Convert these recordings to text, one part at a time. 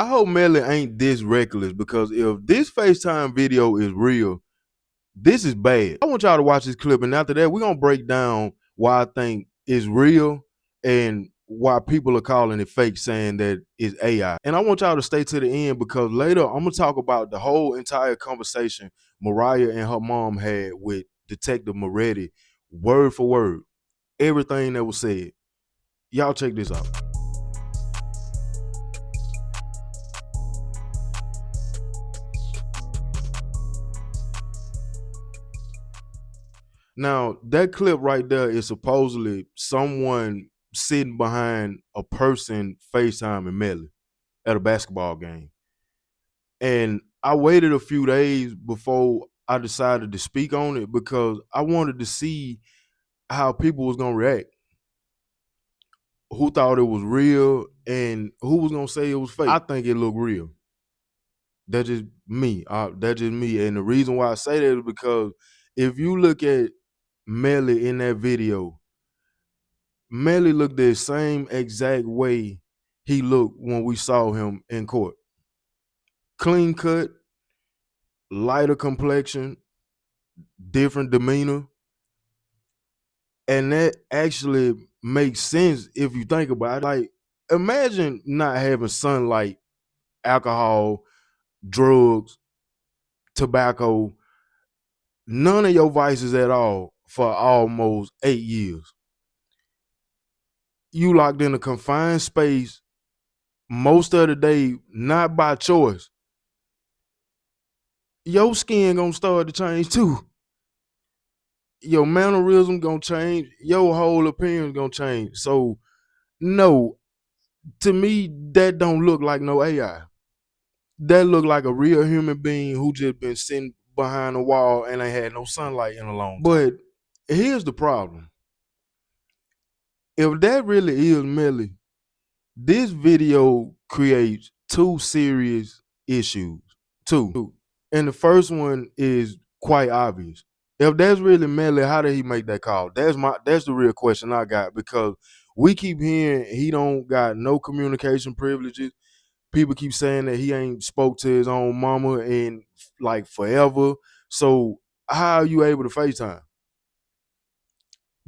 I hope Melly ain't this reckless, because if this FaceTime video is real, this is bad. I want y'all to watch this clip, and after that, we're gonna break down why I think it's real and why people are calling it fake, saying that it's AI. And I want y'all to stay to the end, because later I'm gonna talk about the whole entire conversation Mariah and her mom had with Detective Moretti, word for word, everything that was said. Y'all check this out. Now, that clip right there is supposedly someone sitting behind a person FaceTiming Melly at a basketball game. And I waited a few days before I decided to speak on it, because I wanted to see how people was gonna react, who thought it was real and who was gonna say it was fake. I think it looked real. That's just me. That's just me. And the reason why I say that is because if you look at Melly in that video, Melly looked the same exact way he looked when we saw him in court. Clean cut, lighter complexion, different demeanor. And that actually makes sense if you think about it. Like, imagine not having sunlight, alcohol, drugs, tobacco, none of your vices at all for almost 8 years. You locked in a confined space most of the day, not by choice. Your skin gonna start to change too. Your mannerism gonna change. Your whole appearance gonna change. So no, to me, that don't look like no AI. That look like a real human being who just been sitting behind a wall and ain't had no sunlight in a long time. But here's the problem. If that really is Melly, this video creates two serious issues. Two. And the first one is quite obvious. If that's really Melly, how did he make that call? That's the real question I got, because we keep hearing he don't got no communication privileges. People keep saying that he ain't spoke to his own mama in like forever. So how are you able to FaceTime?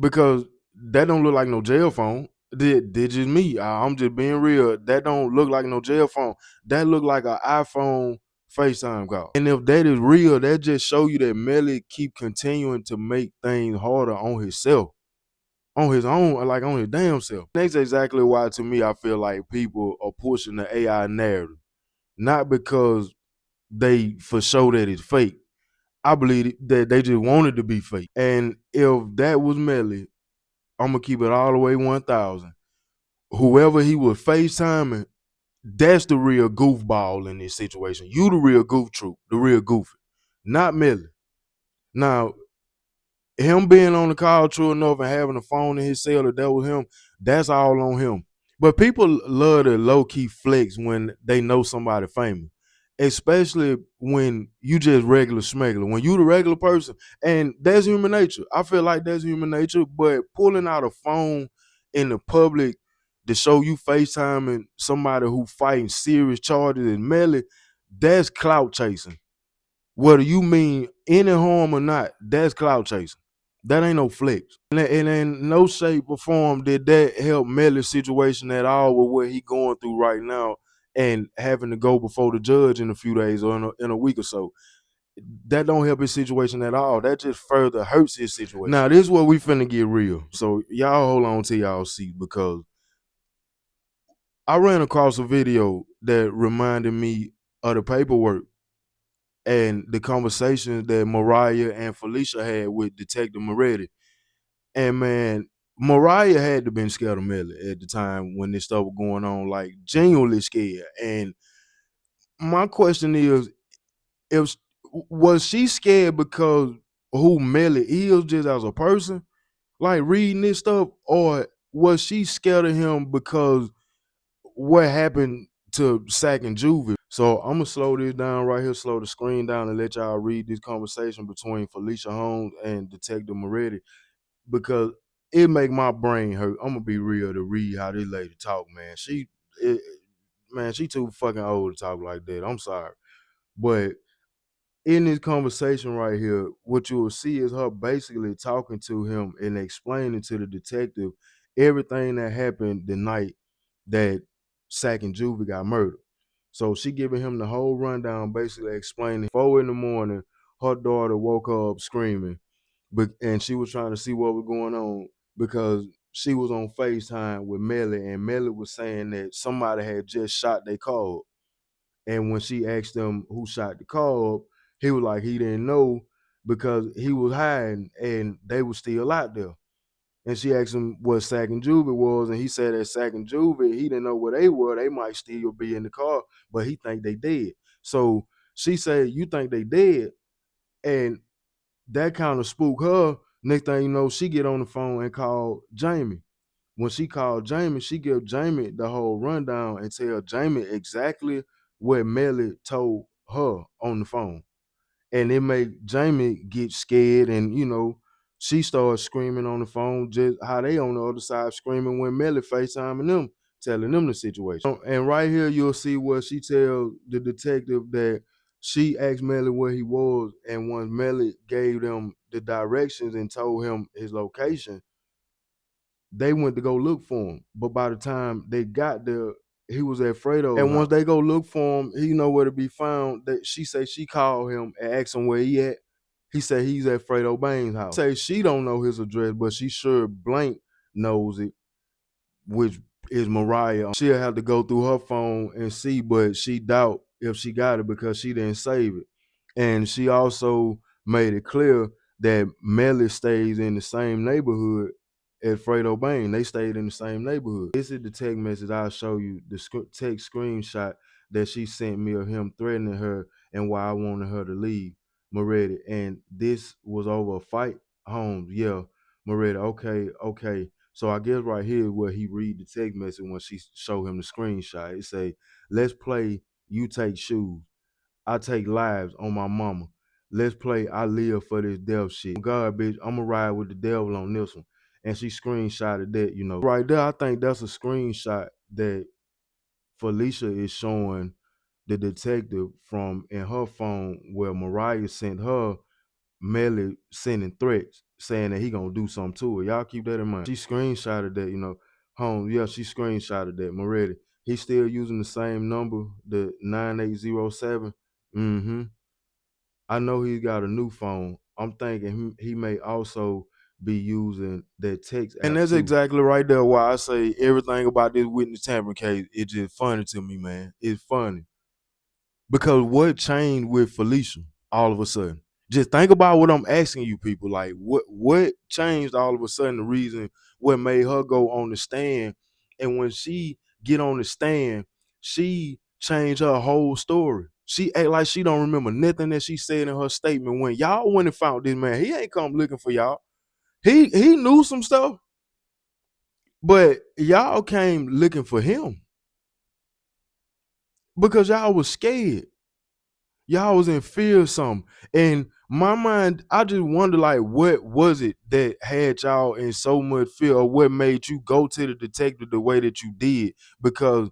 Because that don't look like no jail phone. That just me. I'm just being real. That don't look like no jail phone. That look like an iPhone FaceTime call. And if that is real, that just show you that Melly keep continuing to make things harder on himself, on his own, like on his damn self. That's exactly why, to me, I feel like people are pushing the AI narrative. Not because they for sure that it's fake. I believe that they just wanted to be fake. And if that was Melly, I'm gonna keep it all the way 1,000. Whoever he was FaceTiming, that's the real goofball in this situation. You the real goof troop, the real goofy, not Melly. Now, him being on the call true enough and having a phone in his cell, if that was him, that's all on him. But people love to low-key flex when they know somebody famous, especially when you just regular smuggler. When you the regular person, and that's human nature. I feel like that's human nature, but pulling out a phone in the public to show you FaceTiming somebody who fighting serious charges in Melly, that's clout chasing. Whether you mean any harm or not, that's clout chasing. That ain't no flex. And in no shape or form did that help Melly's situation at all with what he going through right now and having to go before the judge in a few days or in a week or so. That don't help his situation at all. That just further hurts his situation. Now, this is where we finna get real. So y'all hold on to y'all seat, because I ran across a video that reminded me of the paperwork and the conversations that Mariah and Felicia had with Detective Moretti. And man, Mariah had to been scared of Melly at the time when this stuff was going on, like genuinely scared. And my question is, if was she scared because who Melly is just as a person, like reading this stuff, or was she scared of him because what happened to Sack and Juvie? So I'm gonna slow this down right here, slow the screen down, and let y'all read this conversation between Felicia Holmes and Detective Moretti, because it make my brain hurt. I'm gonna be real to read how this lady talk, man. It, man, she too fucking old to talk like that. I'm sorry. But in this conversation right here, what you will see is her basically talking to him and explaining to the detective everything that happened the night that Sack and Juvie got murdered. So she giving him the whole rundown, basically explaining 4 in the morning, her daughter woke up screaming, and she was trying to see what was going on because she was on FaceTime with Melly, and Melly was saying that somebody had just shot their car up. And when she asked him who shot the car up, he was like he didn't know because he was hiding and they were still out there. And she asked him what Sack and Juvie was, and he said that Sack and Juvie, he didn't know where they were. They might still be in the car, but he think they dead. So she said, "You think they dead?" And that kind of spooked her. Next thing you know, she get on the phone and call Jamie. When she called Jamie, she gave Jamie the whole rundown and tell Jamie exactly what Melly told her on the phone. And it made Jamie get scared, and she started screaming on the phone, just how they on the other side screaming when Melly FaceTiming them, telling them the situation. And right here you'll see where she tells the detective that she asked Melly where he was, and once Melly gave them the directions and told him his location, they went to go look for him. But by the time they got there, he was at Fredo's house. And once they go look for him, he know where to be found. That she say she called him and asked him where he at. He said he's at Fredo Bain's house. Say she don't know his address, but she sure blank knows it, which is Mariah. She'll have to go through her phone and see, but she doubt if she got it because she didn't save it. And she also made it clear that Melly stays in the same neighborhood as Fredo Bain. They stayed in the same neighborhood. This is the text message I'll show you, the text screenshot that she sent me of him threatening her and why I wanted her to leave Mariah. And this was over a fight. Holmes, yeah. Mariah, okay. So I guess right here where he read the text message when she showed him the screenshot. It say, "Let's play you take shoes. I take lives on my mama. Let's play I live for this devil shit. God, bitch, I'ma ride with the devil on this one." And she screenshotted that. Right there, I think that's a screenshot that Felicia is showing the detective from in her phone where Mariah sent her Melly sending threats saying that he gonna do something to her. Y'all keep that in mind. She screenshotted that, Holmes, yeah, she screenshotted that. Moretti, he's still using the same number, the 9807. Mm-hmm. I know he's got a new phone. I'm thinking he may also be using that text app. And that's too. Exactly right there why I say everything about this witness tampering case, it's just funny to me, man. It's funny. Because what changed with Felicia all of a sudden? Just think about what I'm asking you people. Like, what changed all of a sudden? The reason what made her go on the stand, and when she get on the stand, she changed her whole story. She act like she don't remember nothing that she said in her statement. When y'all went and found this man, he ain't come looking for y'all. He knew some stuff, but y'all came looking for him because y'all was scared. Y'all was in fear of something. In my mind, I just wonder, like, what was it that had y'all in so much fear, or what made you go to the detective the way that you did? Because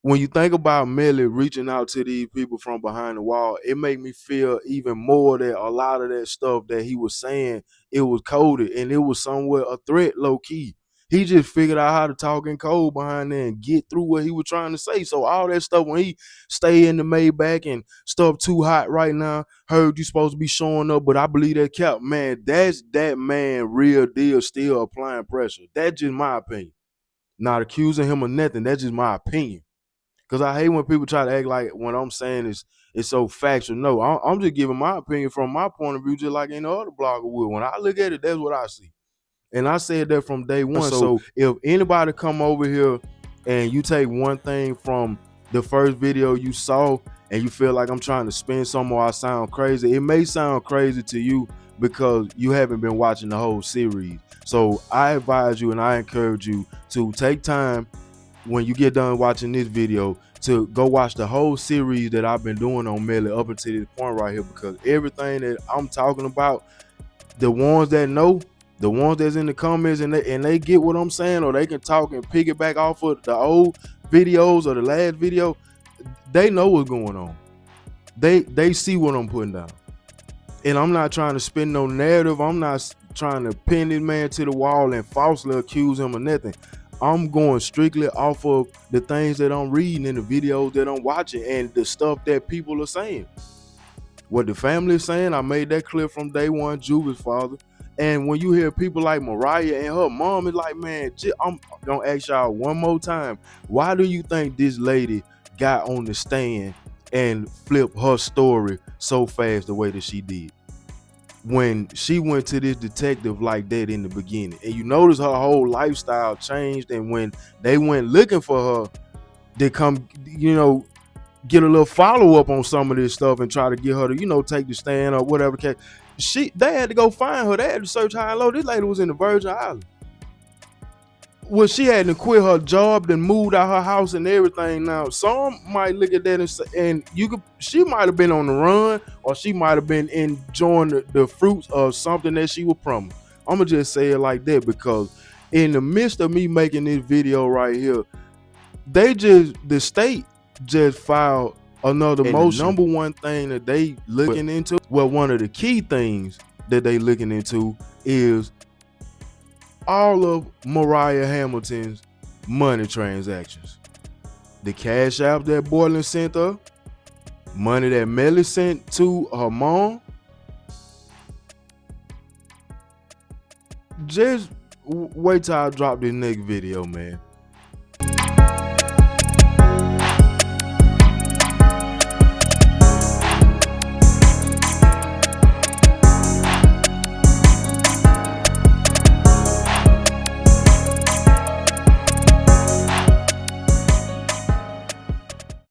when you think about Melly reaching out to these people from behind the wall, it made me feel even more that a lot of that stuff that he was saying, it was coded and it was somewhere a threat, low key. He just figured out how to talk in code behind there and get through what he was trying to say. So all that stuff, when he stay in the Maybach and stuff too hot right now, heard you supposed to be showing up, but I believe that cap, man, that's that man real deal still applying pressure. That's just my opinion. Not accusing him of nothing. That's just my opinion. Because I hate when people try to act like what I'm saying is so factual. No, I'm just giving my opinion from my point of view, just like any other blogger would. When I look at it, that's what I see. And I said that from day one. So if anybody come over here and you take one thing from the first video you saw and you feel like I'm trying to spin something or I sound crazy, it may sound crazy to you because you haven't been watching the whole series. So I advise you and I encourage you to take time when you get done watching this video to go watch the whole series that I've been doing on Melly up until this point right here, because everything that I'm talking about, the ones that know, the ones that's in the comments and they get what I'm saying, or they can talk and piggyback off of the old, videos or the last video, they know what's going on. They see what I'm putting down. And I'm not trying to spin no narrative. I'm not trying to pin this man to the wall and falsely accuse him of nothing. I'm going strictly off of the things that I'm reading in the videos that I'm watching and the stuff that people are saying. What the family is saying, I made that clear from day one, Juven's father. And when you hear people like Mariah and her mom, it's like, man, I'm gonna ask y'all one more time. Why do you think this lady got on the stand and flipped her story so fast the way that she did? When she went to this detective like that in the beginning, and you notice her whole lifestyle changed, and when they went looking for her, they come, get a little follow-up on some of this stuff and try to get her to, take the stand or whatever case. They had to go find her. They had to search high and low. This lady was in the Virgin Islands. Well, she had to quit her job, then moved out her house and everything. Now, some might look at that and she might have been on the run, or she might have been enjoying the fruits of something that she was promised. I'm gonna just say it like that, because in the midst of me making this video right here, the state just filed another motion. The number one thing that they looking into, well, one of the key things that they looking into is all of Mariah Hamilton's money transactions. The cash app that Boylan sent her, money that Melly sent to her mom. Just wait till I drop this next video, man.